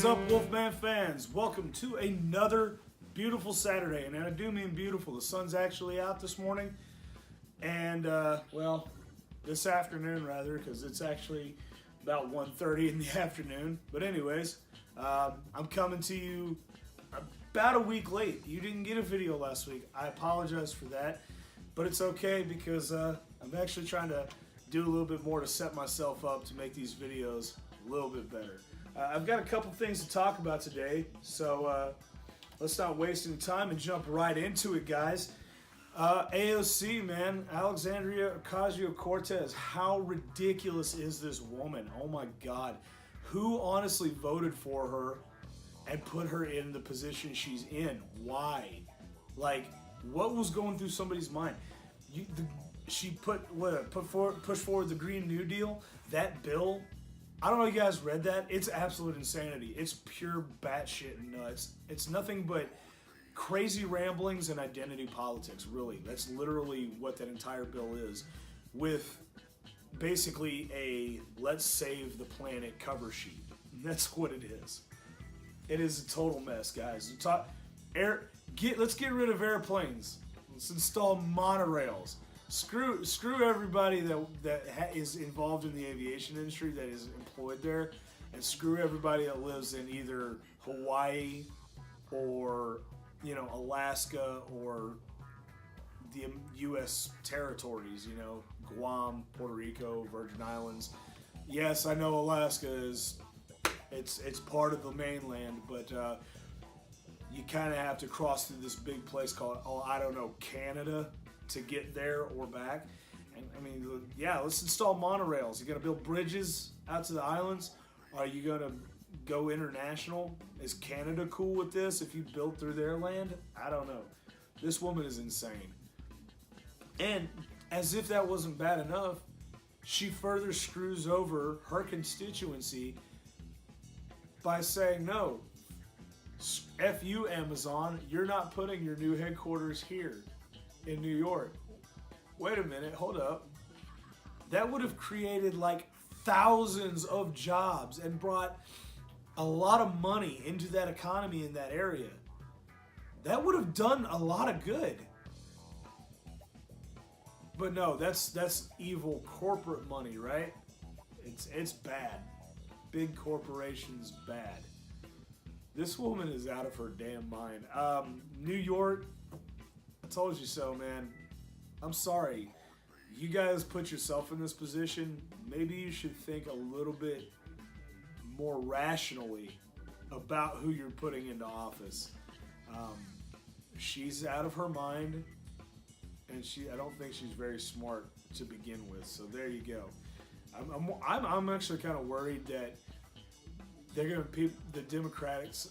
is up, Wolfman fans? Welcome to another beautiful Saturday, and I do mean beautiful. The sun's actually out this morning, and well, this afternoon rather, because it's actually about 1:30 in the afternoon. But anyways, I'm coming to you about a week late. You didn't get a video last week. I apologize for that, but it's okay because I'm actually trying to do a little bit more to set myself up to make these videos a little bit better. I've got a couple things to talk about today, so let's not waste any time and jump right into it, guys. AOC, man, Alexandria Ocasio-Cortez, how ridiculous is this woman? Oh my God. Who honestly voted for her and put her in the position she's in? Why? Like, what was going through somebody's mind? She pushed forward the Green New Deal. That bill, I don't know if you guys read that. It's absolute insanity. It's pure batshit nuts. It's nothing but crazy ramblings and identity politics, really. That's literally what that entire bill is, with basically a let's save the planet cover sheet. That's what it is. It is a total mess, guys. Let's get rid of airplanes. Let's install monorails. Screw everybody that is involved in the aviation industry, that is employed there, and screw everybody that lives in either Hawaii or, you know, Alaska or the U.S. territories, you know, Guam, Puerto Rico, Virgin Islands. Yes, I know Alaska is it's part of the mainland, but you kind of have to cross through this big place called, Canada, to get there or back. And I mean, yeah, let's install monorails. You got to build bridges out to the islands. Are you going to go international? Is Canada cool with this if you build through their land? I don't know. This woman is insane. And as if that wasn't bad enough, she further screws over her constituency by saying, no, F you, Amazon, you're not putting your new headquarters here in New York. Wait a minute, hold up. That would have created like thousands of jobs and brought a lot of money into that economy in that area. That would have done a lot of good. But no, that's evil corporate money, right? It's bad. Big corporations, bad. This woman is out of her damn mind. New York, I told you so, man. I'm sorry. You guys put yourself in this position. Maybe you should think a little bit more rationally about who you're putting into office. She's out of her mind, and I don't think she's very smart to begin with. So there you go. I'm actually kind of worried that the Democrats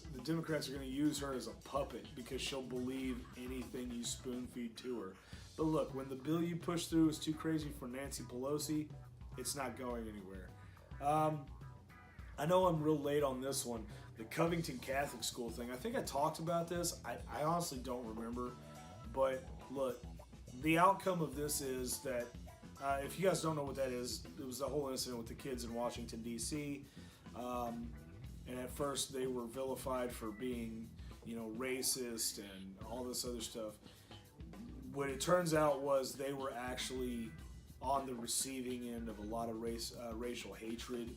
are gonna use her as a puppet because she'll believe anything you spoon feed to her. But look, when the bill you push through is too crazy for Nancy Pelosi, it's not going anywhere. I know I'm real late on this one. The Covington Catholic School thing. I think I talked about this. I honestly don't remember. But look, the outcome of this is that if you guys don't know what that is, it was the whole incident with the kids in Washington, D.C. And at first they were vilified for being, you know, racist and all this other stuff. What it turns out was they were actually on the receiving end of a lot of racial hatred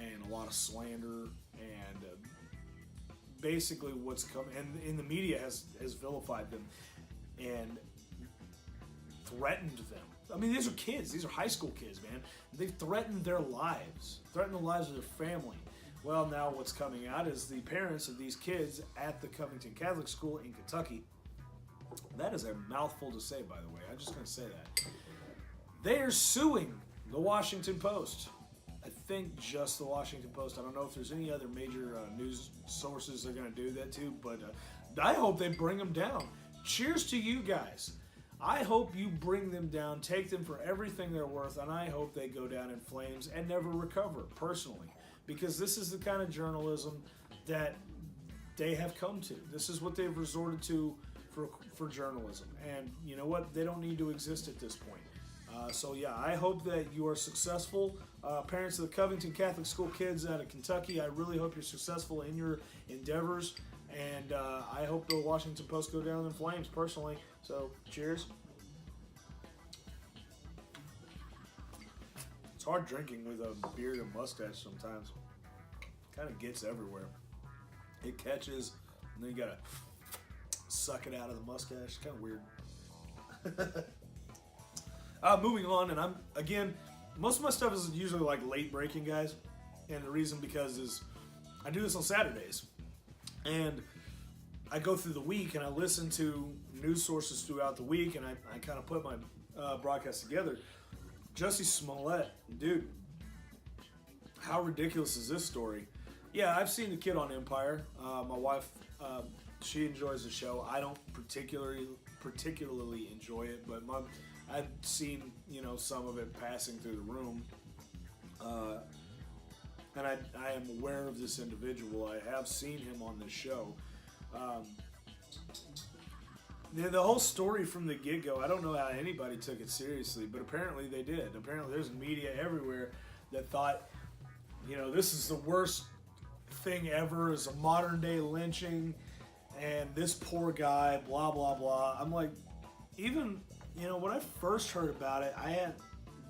and a lot of slander, and basically what's coming, and the media has vilified them and threatened them. I mean, these are kids. These are high school kids, man. They've threatened their lives, threatened the lives of their family. Well, now what's coming out is the parents of these kids at the Covington Catholic School in Kentucky. That is a mouthful to say, by the way. I'm just going to say that. They are suing the Washington Post. I think just the Washington Post. I don't know if there's any other major news sources they're going to do that to, but I hope they bring them down. Cheers to you guys. I hope you bring them down, take them for everything they're worth, and I hope they go down in flames and never recover, personally. Because this is the kind of journalism that they have come to. This is what they've resorted to for journalism. And you know what? They don't need to exist at this point. So yeah, I hope that you are successful. Parents of the Covington Catholic School kids out of Kentucky, I really hope you're successful in your endeavors. And I hope the Washington Post go down in flames personally. So cheers. It's hard drinking with a beard and mustache sometimes. Kind of gets everywhere. It catches, and then you gotta suck it out of the mustache. It's kind of weird. Moving on, and most of my stuff is usually like late breaking, guys. And the reason because is I do this on Saturdays. And I go through the week and I listen to news sources throughout the week, and I kind of put my broadcast together. Jussie Smollett, dude, how ridiculous is this story? Yeah, I've seen the kid on Empire. My wife, she enjoys the show. I don't particularly enjoy it, but I've seen some of it passing through the room, and I am aware of this individual. I have seen him on this show. The whole story from the get-go, I don't know how anybody took it seriously, but apparently they did. Apparently there's media everywhere that thought, this is the worst thing ever, is a modern-day lynching, and this poor guy, blah, blah, blah. I'm like, even, when I first heard about it,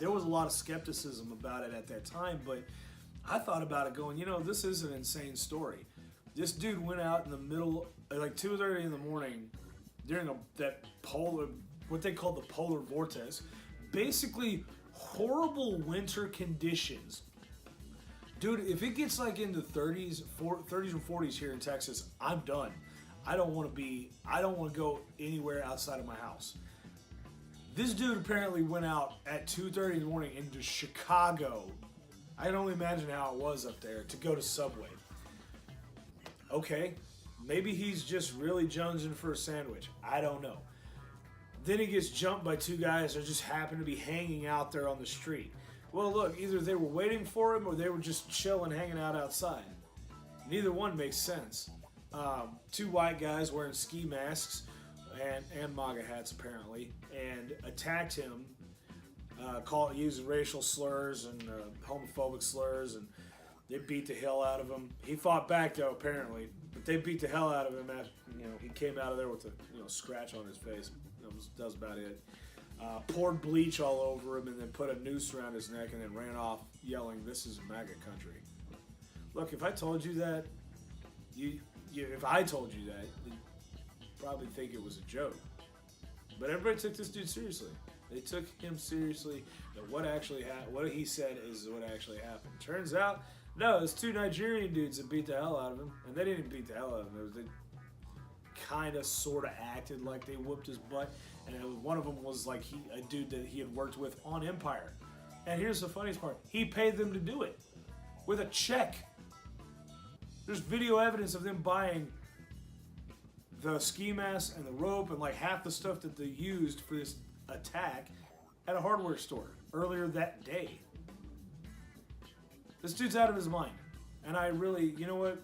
there was a lot of skepticism about it at that time, but I thought about it going, this is an insane story. This dude went out in the middle, like 2:30 in the morning, during that polar, what they call the polar vortex, basically horrible winter conditions. Dude, if it gets like into 30s and 40s here in Texas, I'm done. I don't want to go anywhere outside of my house. This dude apparently went out at 2:30 in the morning into Chicago. I can only imagine how it was up there to go to Subway. Okay, maybe he's just really jonesing for a sandwich. I don't know. Then he gets jumped by two guys that just happen to be hanging out there on the street. Well, look, either they were waiting for him or they were just chilling, hanging out outside. Neither one makes sense. Two white guys wearing ski masks and MAGA hats, apparently, and attacked him, using racial slurs and homophobic slurs, and they beat the hell out of him. He fought back, though, apparently, but they beat the hell out of him after, he came out of there with a scratch on his face. That was about it. Poured bleach all over him and then put a noose around his neck and then ran off yelling, "This is MAGA country." Look, if I told you that, if I told you that, you'd probably think it was a joke. But everybody took this dude seriously. They took him seriously. That what he said is what actually happened. Turns out, no, it's two Nigerian dudes that beat the hell out of him, and they didn't even beat the hell out of him. They kind of, sort of acted like they whooped his butt, and one of them was like a dude that he had worked with on Empire. And here's the funniest part: he paid them to do it with a check. There's video evidence of them buying the ski mask and the rope and like half the stuff that they used for this attack at a hardware store earlier that day. This dude's out of his mind. And I really, you know what?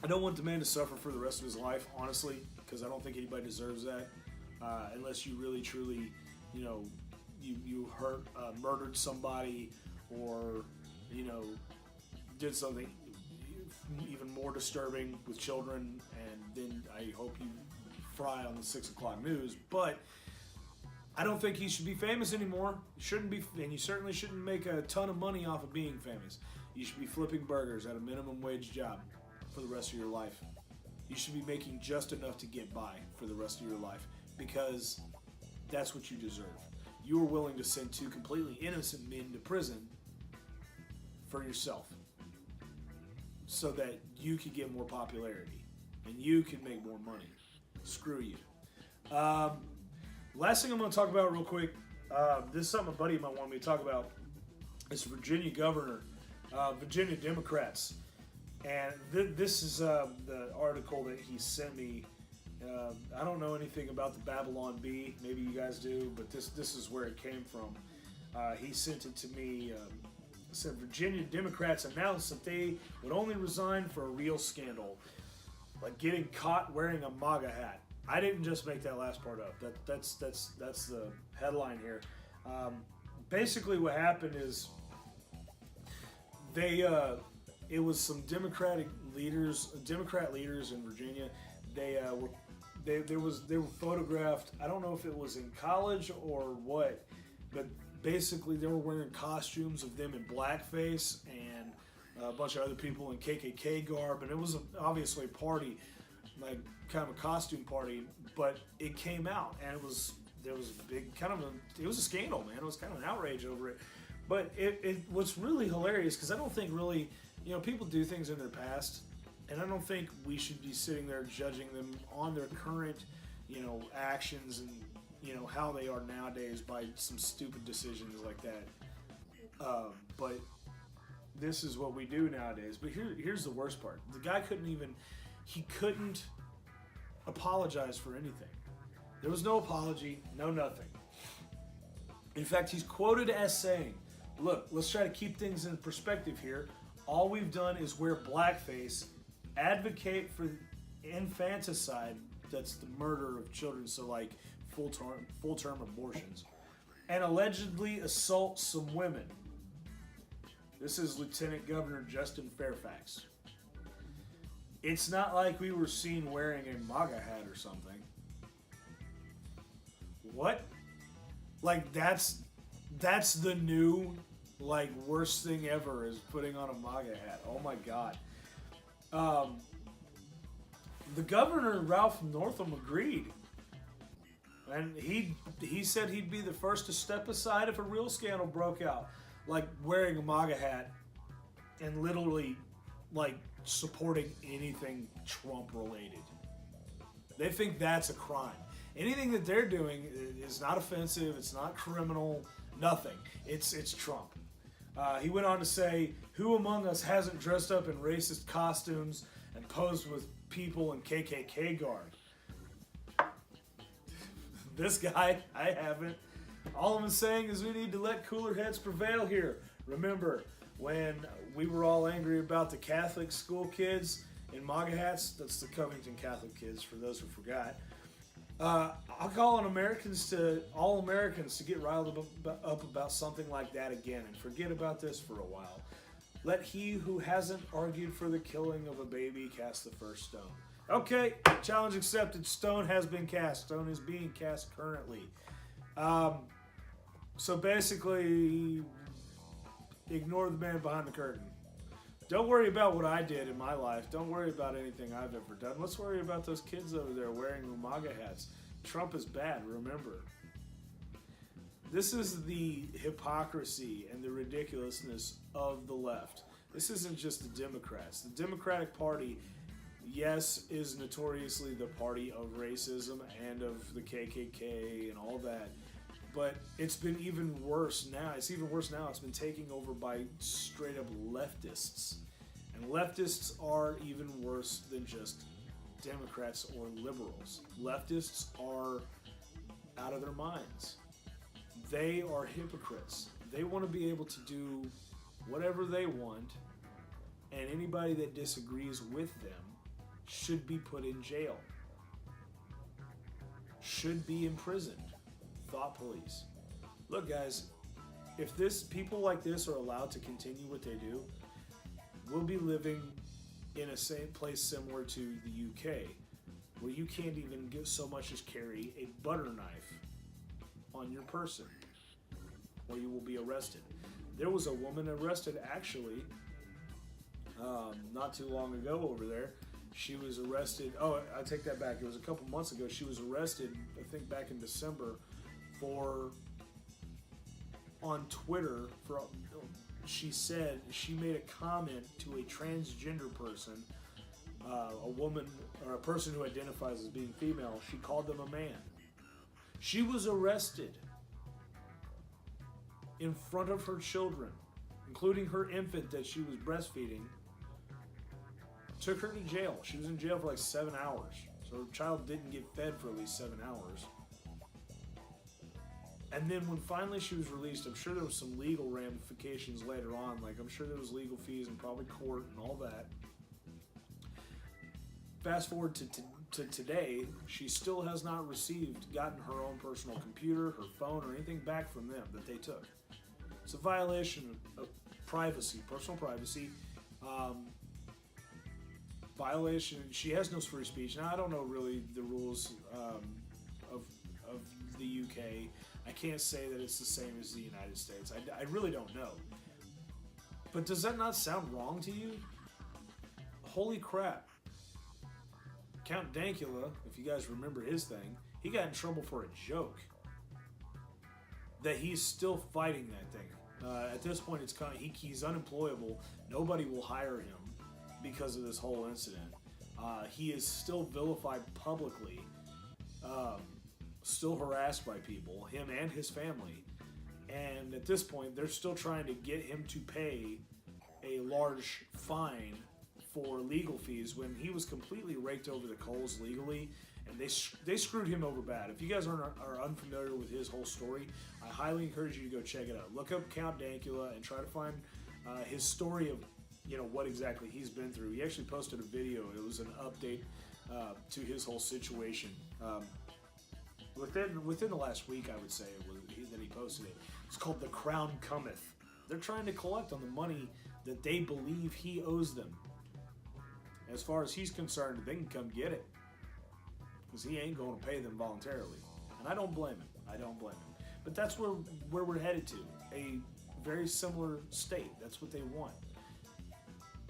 I don't want the man to suffer for the rest of his life, honestly, because I don't think anybody deserves that. Unless you really, truly, you hurt, murdered somebody, or, did something even more disturbing with children, and then I hope you fry on the 6 o'clock news. But I don't think he should be famous anymore. You shouldn't be, and you certainly shouldn't make a ton of money off of being famous. You should be flipping burgers at a minimum wage job for the rest of your life. You should be making just enough to get by for the rest of your life, because that's what you deserve. You are willing to send two completely innocent men to prison for yourself so that you could get more popularity and you could make more money. Screw you. Last thing I'm going to talk about real quick, this is something a buddy of mine wanted me to talk about. It's Virginia governor, Virginia Democrats. And this is the article that he sent me. I don't know anything about the Babylon Bee. Maybe you guys do, but this is where it came from. He sent it to me. It said Virginia Democrats announced that they would only resign for a real scandal, like getting caught wearing a MAGA hat. I didn't just make that last part up. That's the headline here. Basically, what happened is they it was some Democrat leaders in Virginia. They were photographed. I don't know if it was in college or what, but basically they were wearing costumes of them in blackface and a bunch of other people in KKK garb, and it was obviously a party, like kind of a costume party. But it came out, and there was a big it was a scandal, man. It was kind of an outrage over it. But what's really hilarious, because I don't think really, people do things in their past, and I don't think we should be sitting there judging them on their current, actions and, how they are nowadays by some stupid decisions like that. But this is what we do nowadays. But here's the worst part. The guy couldn't apologize for anything. There was no apology, no nothing. In fact, he's quoted as saying, look, let's try to keep things in perspective here. All we've done is wear blackface, advocate for infanticide, that's the murder of children, so like full-term abortions, and allegedly assault some women. This is Lieutenant Governor Justin Fairfax. It's not like we were seen wearing a MAGA hat or something. What? Like that's the new worst thing ever is putting on a MAGA hat. Oh my God. The governor, Ralph Northam, agreed. And he said he'd be the first to step aside if a real scandal broke out, like wearing a MAGA hat and literally supporting anything Trump related. They think that's a crime. Anything that they're doing is not offensive, it's not criminal, nothing. It's Trump. He went on to say, who among us hasn't dressed up in racist costumes and posed with people in KKK garb? This guy, I haven't. All I'm saying is we need to let cooler heads prevail here. Remember, when we were all angry about the Catholic school kids in MAGA hats, that's the Covington Catholic kids, for those who forgot, I'll call on all Americans to get riled up about something like that again and forget about this for a while. Let he who hasn't argued for the killing of a baby cast the first stone. Okay, challenge accepted. Stone has been cast. Stone is being cast currently. So basically, ignore the man behind the curtain. Don't worry about what I did in my life. Don't worry about anything I've ever done. Let's worry about those kids over there wearing MAGA hats. Trump is bad, remember. This is the hypocrisy and the ridiculousness of the left. This isn't just the Democrats. The Democratic Party, yes, is notoriously the party of racism and of the KKK and all that. But it's been even worse now. It's even worse now. It's been taken over by straight up leftists. And leftists are even worse than just Democrats or liberals. Leftists are out of their minds. They are hypocrites. They want to be able to do whatever they want, and anybody that disagrees with them should be put in jail, should be imprisoned. Thought police. Look, guys, if people like this are allowed to continue what they do, we'll be living in a same place similar to the UK, where you can't even get so much as carry a butter knife on your person, or you will be arrested. There was a woman arrested actually not too long ago over there. She was arrested. Oh, I take that back. It was a couple months ago. She was arrested, I think back in December, on Twitter she said she made a comment to a transgender person, a woman or a person who identifies as being female. She called them a man. She was arrested in front of her children, including her infant that she was breastfeeding. Took her to jail. She was in jail for like 7 hours. So her child didn't get fed for at least 7 hours. And then when finally she was released, I'm sure there was some legal ramifications later on. Like, I'm sure there was legal fees and probably court and all that. Fast forward to to today, she still has not gotten her own personal computer, her phone, or anything back from them that they took. It's a violation of privacy, personal privacy. Violation. She has no free speech. Now I don't know really the rules of the UK. I can't say that it's the same as the United States. I really don't know. But does that not sound wrong to you? Holy crap. Count Dankula, if you guys remember his thing, he got in trouble for a joke. That he's still fighting that thing. At this point, he's unemployable. Nobody will hire him because of this whole incident. He is still vilified publicly, still harassed by people, him and his family. And at this point, they're still trying to get him to pay a large fine for legal fees when he was completely raked over the coals legally, and they screwed him over bad. If you guys are unfamiliar with his whole story, I highly encourage you to go check it out. Look up Count Dankula and try to find his story of what exactly he's been through. He actually posted a video. It was an update to his whole situation. Within the last week, I would say, that he posted it. It's called The Crown Cometh. They're trying to collect on the money that they believe he owes them. As far as he's concerned, they can come get it. Because he ain't going to pay them voluntarily. And I don't blame him. But that's where we're headed to. A very similar state. That's what they want.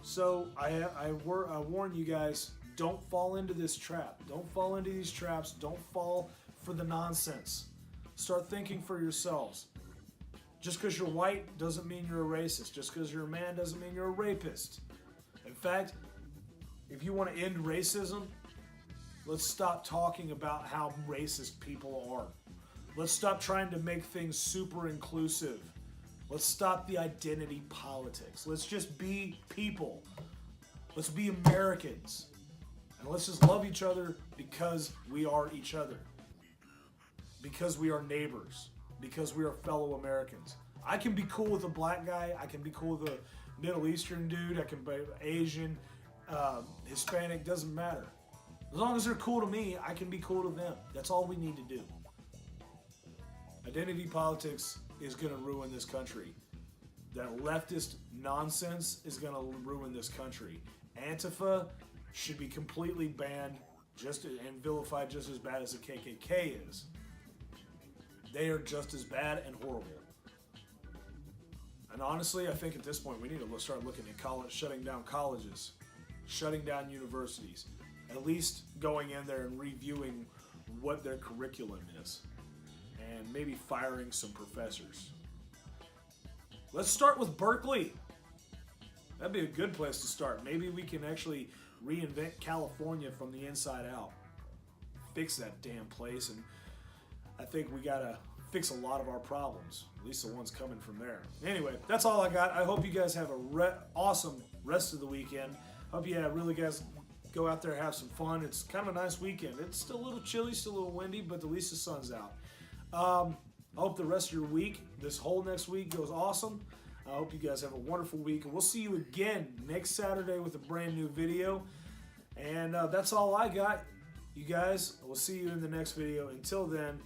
So I warn you guys, don't fall into this trap. Don't fall into these traps. Don't fall for the nonsense. Start thinking for yourselves. Just because you're white doesn't mean you're a racist. Just because you're a man doesn't mean you're a rapist. In fact, if you want to end racism, let's stop talking about how racist people are. Let's stop trying to make things super inclusive. Let's stop the identity politics. Let's just be people. Let's be Americans. And let's just love each other because we are each other. Because we are neighbors. Because we are fellow Americans. I can be cool with a black guy. I can be cool with a Middle Eastern dude. I can be Asian, Hispanic, doesn't matter. As long as they're cool to me, I can be cool to them. That's all we need to do. Identity politics is going to ruin this country. That leftist nonsense is going to ruin this country. Antifa should be completely banned and vilified just as bad as the KKK is. They are just as bad and horrible. And honestly, I think at this point we need to start looking at shutting down colleges, shutting down universities, at least going in there and reviewing what their curriculum is, and maybe firing some professors. Let's start with Berkeley. That'd be a good place to start. Maybe we can actually reinvent California from the inside out. Fix that damn place, and I think we gotta fix a lot of our problems, at least the ones coming from there. Anyway, that's all I got. I hope you guys have a awesome rest of the weekend. Hope you really guys go out there and have some fun. It's kind of a nice weekend. It's still a little chilly, still a little windy, but at least the sun's out. I hope the rest of your week, this whole next week, goes awesome. I hope you guys have a wonderful week, and we'll see you again next Saturday with a brand new video. And that's all I got. You guys, we'll see you in the next video. Until then,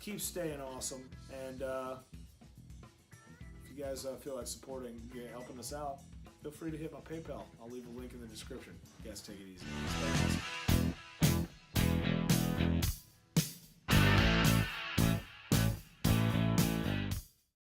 keep staying awesome. And if you guys feel like supporting, helping us out, feel free to hit my PayPal. I'll leave a link in the description. You guys take it easy.